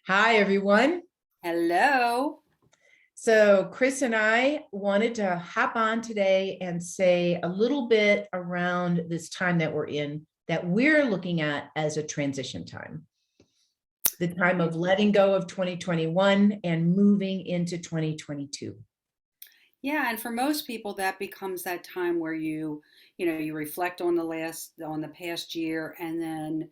Hi, everyone. Hello. So, Chris and I wanted to hop on today and say a little bit around this time that we're in, that we're looking at as a transition time, the time of letting go of 2021 and moving into 2022. Yeah, and for most people that becomes that time where you reflect on the past year and then,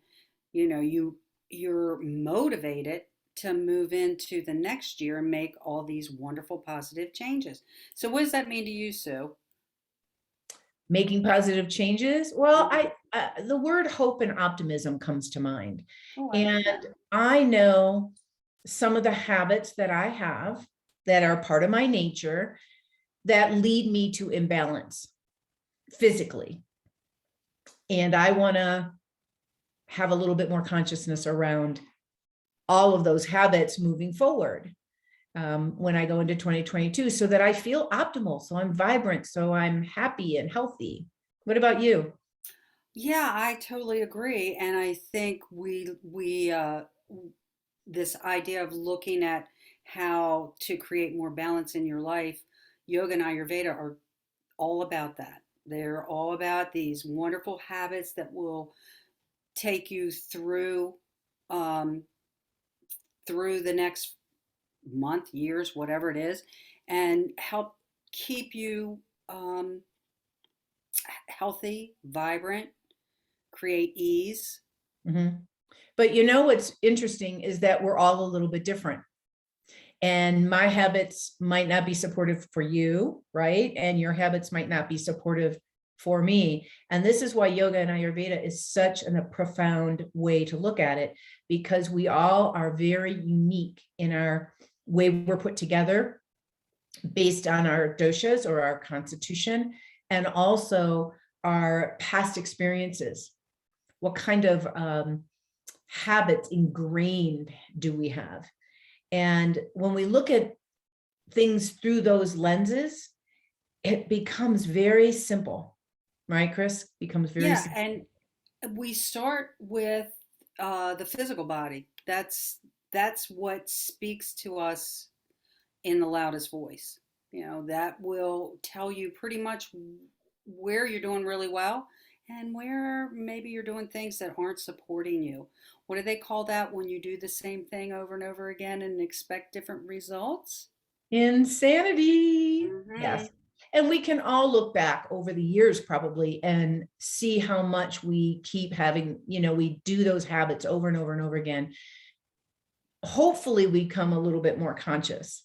you're motivated to move into the next year and make all these wonderful positive changes. So what does that mean to you, Sue? Making positive changes. Well, the word hope and optimism comes to mind. Oh, I like And that. I know some of the habits that I have that are part of my nature that lead me to imbalance physically. And I want to have a little bit more consciousness around all of those habits moving forward when I go into 2022 so that I feel optimal, so I'm vibrant, so I'm happy and healthy. What about you? Yeah, I totally agree. And I think this idea of looking at how to create more balance in your life, yoga and Ayurveda are all about that. They're all about these wonderful habits that will take you um, through the next month, years, whatever it is, and help keep you um, healthy, vibrant, create ease. Mhm. But you know what's interesting is that we're all a little bit different. And my habits might not be supportive for you, right? And your habits might not be supportive for me. And this is why yoga and Ayurveda is such a profound way to look at it, because we all are very unique in our way we're put together based on our doshas or our constitution, and also our past experiences. What kind of habits ingrained do we have? And when we look at things through those lenses, it becomes very simple, right, Chris? Becomes very Yeah, simple. and we start with the physical body. That's what speaks to us in the loudest voice. That will tell you pretty much where you're doing really well and where maybe you're doing things that aren't supporting you. What do they call that when you do the same thing over and over again and expect different results? Insanity. Hmm. Yes. And we can all look back over the years probably and see how much we keep having, we do those habits over and over and over again. Hopefully, we become a little bit more conscious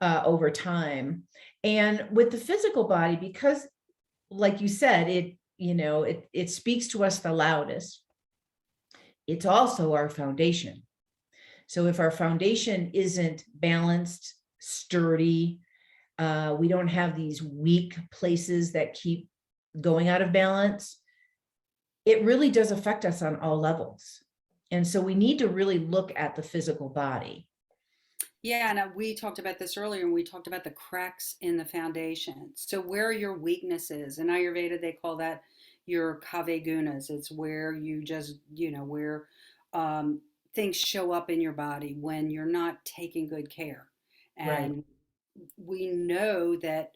over time. And with the physical body, because like you said, it speaks to us the loudest. It's also our foundation. So if our foundation isn't balanced, sturdy, we don't have these weak places that keep going out of balance, it really does affect us on all levels. And so we need to really look at the physical body. Yeah, and we talked about this earlier, and we talked about the cracks in the foundation. So, where are your weaknesses? In Ayurveda, they call that your kave gunas. It's where you just, where um, things show up in your body when you're not taking good care. Right. And we know that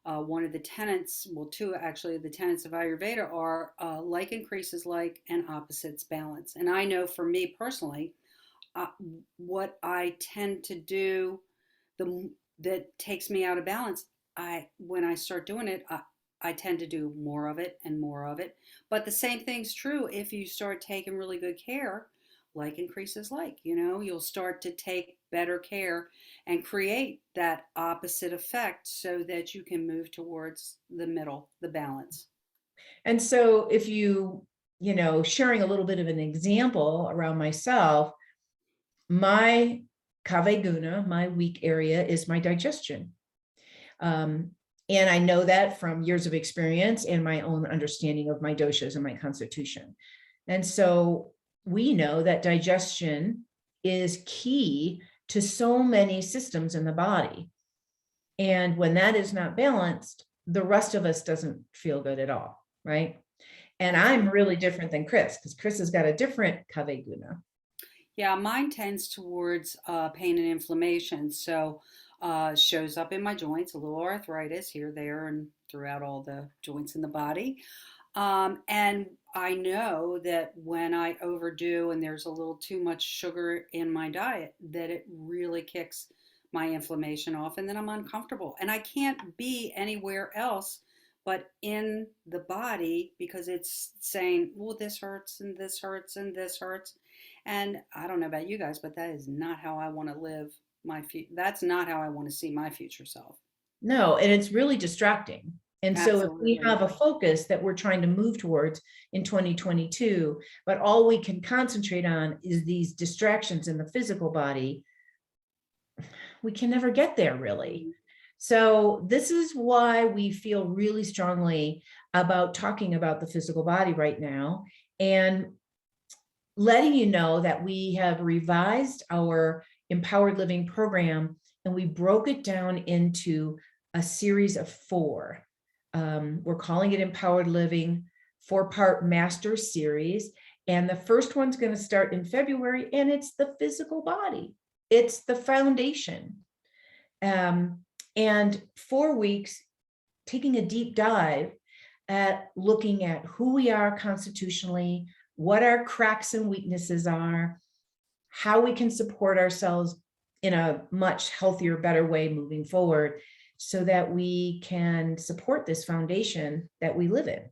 one of the tenets, well, two actually, the tenets of Ayurveda are like increases like and opposites balance. And I know for me personally, uh, what I tend to do the that takes me out of balance, I when I start doing it, I tend to do more of it and more of it. But the same thing's true if you start taking really good care, like increases like, you'll start to take better care and create that opposite effect so that you can move towards the middle, the balance. And so if sharing a little bit of an example around myself, my kave guna, my weak area is my digestion. Um, and I know that from years of experience and my own understanding of my doshas and my constitution. And so we know that digestion is key to so many systems in the body. And when that is not balanced, the rest of us doesn't feel good at all, right? And That's I'm right. really different than Chris, because Chris has got a different kave guna. Yeah, mine tends towards pain and inflammation. So shows up in my joints, a little arthritis here, there, and throughout all the joints in the body. And I know that when I overdo and there's a little too much sugar in my diet, that it really kicks my inflammation off, and then I'm uncomfortable. And I can't be anywhere else but in the body because it's saying, well, this hurts and this hurts and this hurts. And I don't know about you guys, but that is not how I want to live my future. That's not how I want to see my future self. No, and it's really distracting. And so if we Absolutely. have a focus that we're trying to move towards in 2022, but all we can concentrate on is these distractions in the physical body, we can never get there really. Mhm. So this is why we feel really strongly about talking about the physical body right now and letting you know that we have revised our empowered living program and we broke it down into a series of four. We're calling it Empowered Living 4-part master series. And the first one's going to start in February, and it's the physical body. It's the foundation. And 4 weeks, taking a deep dive at looking at who we are constitutionally, what our cracks and weaknesses are, how we can support ourselves in a much healthier, better way moving forward so that we can support this foundation that we live in.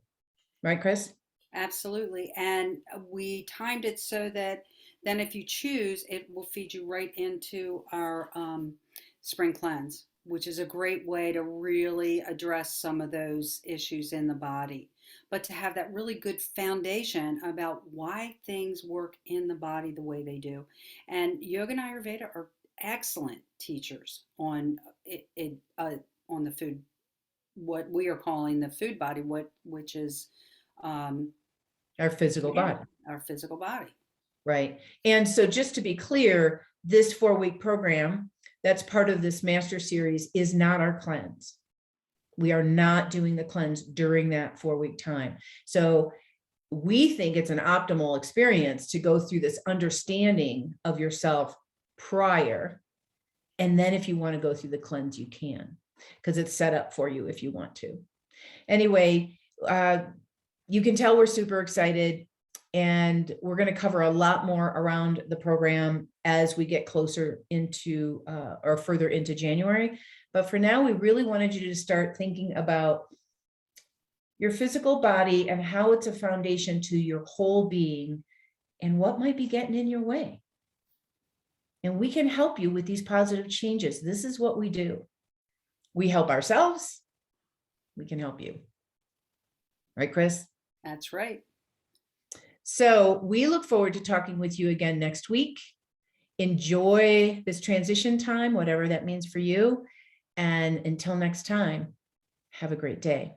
Right, Chris? Absolutely. And we timed it so that then if you choose, it will feed you right into our spring cleanse, which is a great way to really address some of those issues in the body. But to have that really good foundation about why things work in the body the way they do. And yoga and Ayurveda are excellent teachers on the food, what we are calling the food body, which is um, Our physical yeah, body. our physical body. Right. And so just to be clear, this 4-week program that's part of this master series is not our cleanse. We are not doing the cleanse during that 4-week time. So we think it's an optimal experience to go through this understanding of yourself prior. And then if you want to go through the cleanse, you can, because it's set up for you if you want to. Anyway, you can tell we're super excited, and we're going to cover a lot more around the program as we get closer into or further into January. But for now, we really wanted you to start thinking about your physical body and how it's a foundation to your whole being and what might be getting in your way. And we can help you with these positive changes. This is what we do. We help ourselves. We can help you. Right, Chris? That's right. So we look forward to talking with you again next week. Enjoy this transition time, whatever that means for you. And until next time, have a great day.